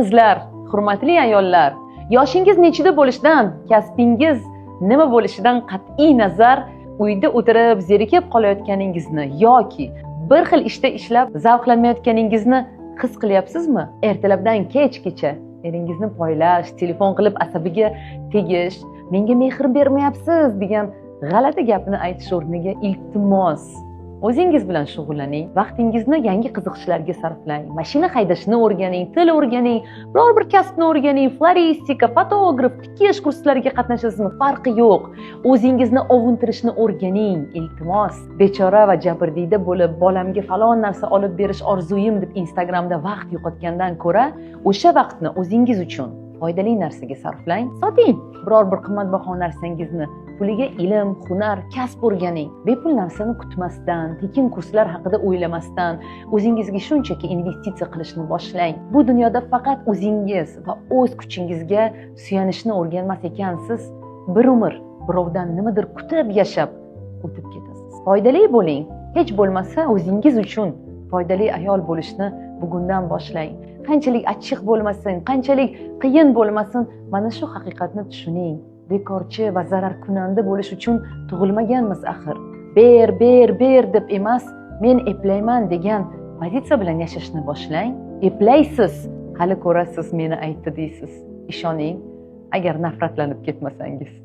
Qizlar, hurmatli ayollar, yoshingiz nechida bo'lishidan, kasbingiz nima bo'lishidan qat'iy nazar, uyda o'tirib zerikib qolayotganingizni yoki bir xil ishda ishlab zavqlanmayotganingizni his qilyapsizmi? Ertalabdan kechgacha eringizni poylash, telefon qilib asabiga tegish, menga mehr bermayapsiz degan g'alati gapni aytish o'rniga iltimos o'zingiz bilan shug'ullaning, vaqtingizni yangi qiziqishlarga sarflang, mashina haydashni o'rganing, til o'rganing, biror bir kasbni o'rganing, floristika, fotograf, tikish kurslariga qatnashasizmi, farqi yo'q. O'zingizni ovuntirishni o'rganing, iltimos. Bechora va jabrdiyda bo'lib, bolamga falon narsa olib berish orzuyim deb Instagramda vaqt yo'qotgandan ko'ra, o'sha vaqtni o'zingiz uchun foydali narsaga sarflang. Soting biror bir qimmatbaho narsangizni, puliga ilm, hunar, kasb o'rganing. Bepul narsani kutmasdan, tekin kurslar haqida o'ylamasdan, o'zingizga shunchaki investitsiya qilishni boshlang. Bu dunyoda faqat o'zingiz va o'z kuchingizga suyanishni o'rganmas ekansiz, bir umr birovdan nimadir kutib yashab o'tib ketasiz. Foydali bo'ling. Hech bo'lmasa o'zingiz uchun foydali ayol bo'lishni bugundan boshlang. Qanchalik achchiq bo'lmasin, qanchalik qiyin bo'lmasin, mana shu haqiqatni tushuning. Bekorchi va zararkunanda bo'lish uchun tug'ilmaganmiz axir. Ber deb emas, men eplayman degan pozitsiya bilan yashashni boshlang. Eplaysiz, hali ko'rasiz, meni aytdi deysiz. Ishoning, agar nafratlanib ketmasangiz.